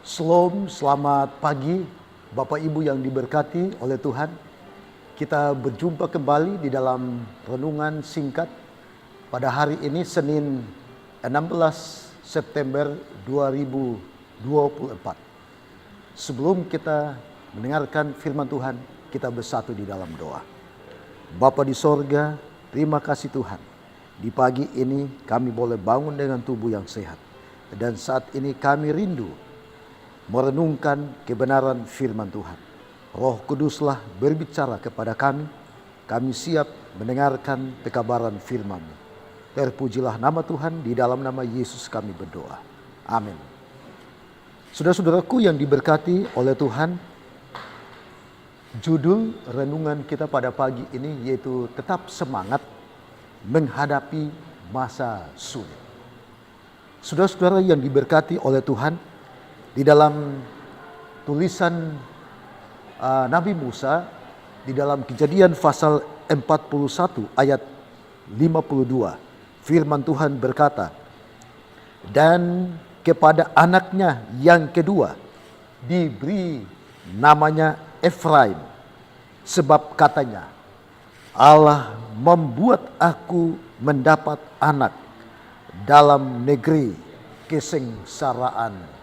Shalom, selamat pagi Bapak Ibu yang diberkati oleh Tuhan. Kita berjumpa kembali di dalam renungan singkat pada hari ini Senin 16 September 2024. Sebelum kita mendengarkan firman Tuhan, kita bersatu di dalam doa. Bapa di sorga, terima kasih Tuhan. Di pagi ini kami boleh bangun dengan tubuh yang sehat. Dan saat ini kami rindu merenungkan kebenaran firman Tuhan. Roh Kuduslah berbicara kepada kami. Kami siap mendengarkan pekabaran firman-Mu. Terpujilah nama Tuhan, di dalam nama Yesus kami berdoa. Amin. Saudara-saudaraku yang diberkati oleh Tuhan, judul renungan kita pada pagi ini yaitu tetap semangat menghadapi masa sulit. Saudara-saudara yang diberkati oleh Tuhan, di dalam tulisan Nabi Musa, di dalam Kejadian pasal 41 ayat 52, firman Tuhan berkata, "Dan kepada anaknya yang kedua diberi namanya Efraim, sebab katanya, Allah membuat aku mendapat anak dalam negeri kesengsaraanku."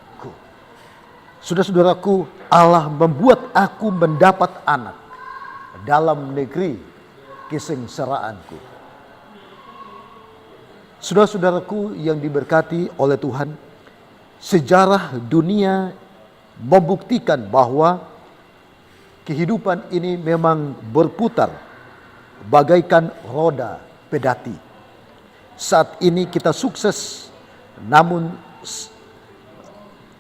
Saudara-saudaraku, Allah membuat aku mendapat anak dalam negeri kesengsaraanku. Saudara-saudaraku yang diberkati oleh Tuhan, sejarah dunia membuktikan bahwa kehidupan ini memang berputar bagaikan roda pedati. Saat ini kita sukses, namun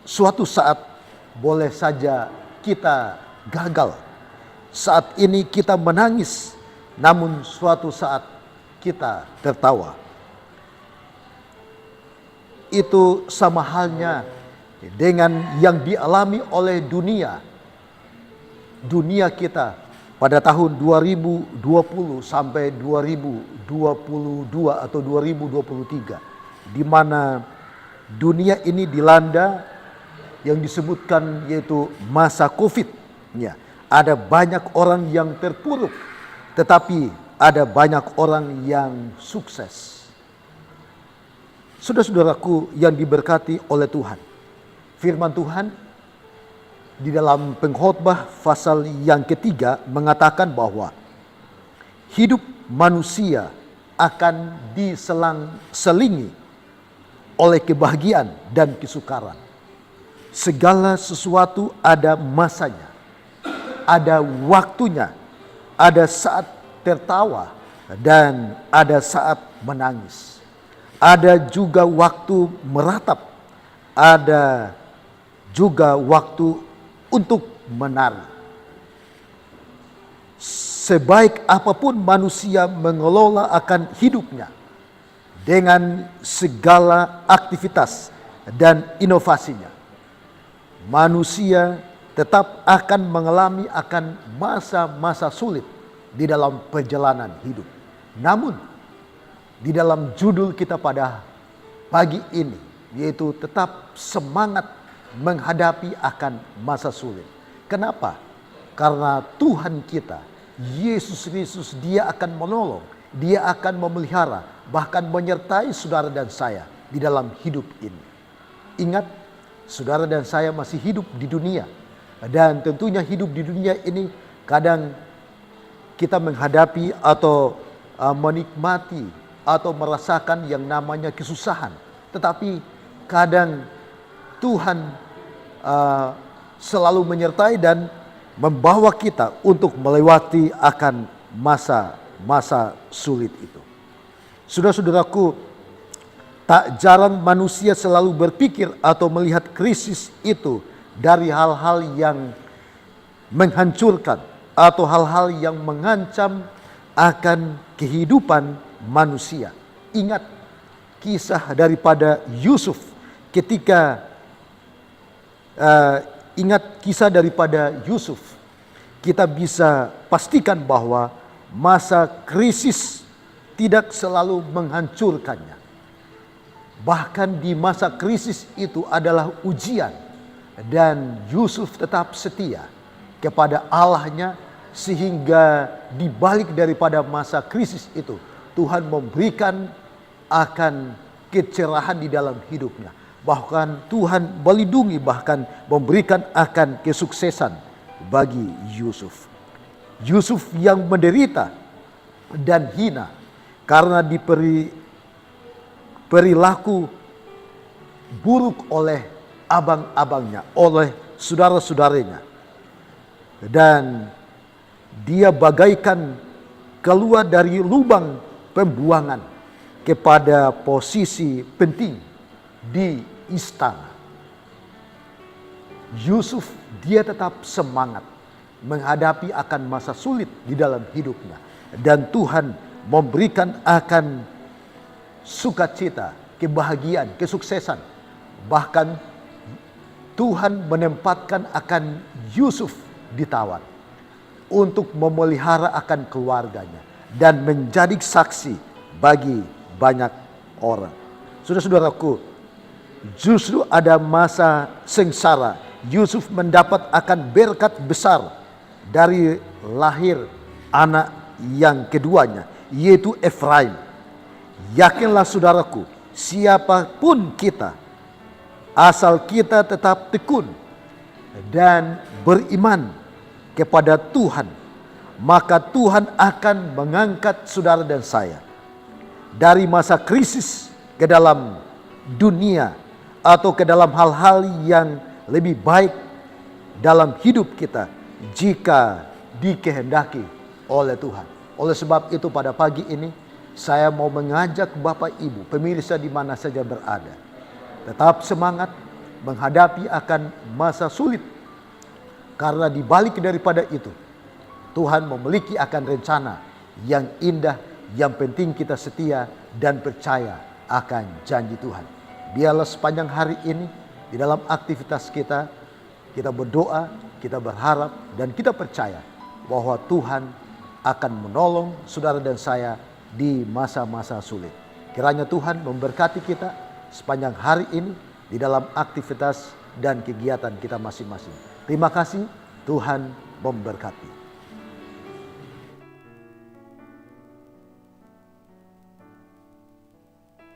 suatu saat boleh saja kita gagal. Saat ini kita menangis, namun suatu saat kita tertawa. Itu sama halnya dengan yang dialami oleh dunia. Dunia kita pada tahun 2020 sampai 2022 atau 2023, di mana dunia ini dilanda yang disebutkan yaitu masa COVID. Ya, ada banyak orang yang terpuruk, tetapi ada banyak orang yang sukses. Saudara-saudaraku yang diberkati oleh Tuhan, firman Tuhan di dalam Pengkhotbah pasal yang ketiga mengatakan bahwa hidup manusia akan diselang-selingi oleh kebahagiaan dan kesukaran. Segala sesuatu ada masanya, ada waktunya, ada saat tertawa dan ada saat menangis. Ada juga waktu meratap, ada juga waktu untuk menari. Sebaik apapun manusia mengelola akan hidupnya dengan segala aktivitas dan inovasinya, manusia tetap akan mengalami akan masa-masa sulit di dalam perjalanan hidup. Namun di dalam judul kita pada pagi ini yaitu tetap semangat menghadapi akan masa sulit. Kenapa? Karena Tuhan kita, Yesus Kristus, Dia akan menolong, Dia akan memelihara, bahkan menyertai saudara dan saya di dalam hidup ini. Ingat, saudara dan saya masih hidup di dunia. Dan tentunya hidup di dunia ini kadang kita menghadapi atau menikmati atau merasakan yang namanya kesusahan. Tetapi kadang Tuhan selalu menyertai dan membawa kita untuk melewati akan masa-masa sulit itu. Saudara-saudaraku, tak jarang manusia selalu berpikir atau melihat krisis itu dari hal-hal yang menghancurkan atau hal-hal yang mengancam akan kehidupan manusia. Ingat kisah daripada Yusuf ketika kita bisa pastikan bahwa masa krisis tidak selalu menghancurkannya. Bahkan di masa krisis itu adalah ujian, Dan Yusuf tetap setia kepada Allahnya, sehingga di balik daripada masa krisis itu Tuhan memberikan akan kecerahan di dalam hidupnya. Bahkan Tuhan melindungi, bahkan memberikan akan kesuksesan bagi Yusuf. Yusuf yang menderita dan hina karena diberi perilaku buruk oleh abang-abangnya, oleh saudara-saudaranya. Dan dia bagaikan keluar dari lubang pembuangan kepada posisi penting di istana. Yusuf dia tetap semangat menghadapi akan masa sulit di dalam hidupnya. Dan Tuhan memberikan akan sukacita, kebahagiaan, kesuksesan. Bahkan Tuhan menempatkan akan Yusuf ditawan untuk memelihara akan keluarganya dan menjadi saksi bagi banyak orang. Saudara-saudaraku, justru ada masa sengsara Yusuf mendapat akan berkat besar dari lahir anak yang keduanya, yaitu Efraim. Yakinlah saudaraku, siapapun kita, asal kita tetap tekun dan beriman kepada Tuhan, maka Tuhan akan mengangkat saudara dan saya dari masa krisis ke dalam dunia atau ke dalam hal-hal yang lebih baik dalam hidup kita jika dikehendaki oleh Tuhan. Oleh sebab itu pada pagi ini saya mau mengajak Bapak Ibu pemirsa di mana saja berada, tetap semangat menghadapi akan masa sulit. Karena di balik daripada itu Tuhan memiliki akan rencana yang indah. Yang penting kita setia dan percaya akan janji Tuhan. Biarlah sepanjang hari ini di dalam aktivitas kita, kita berdoa, kita berharap, dan kita percaya bahwa Tuhan akan menolong saudara dan saya di masa-masa sulit. Kiranya Tuhan memberkati kita sepanjang hari ini di dalam aktivitas dan kegiatan kita masing-masing. Terima kasih, Tuhan memberkati.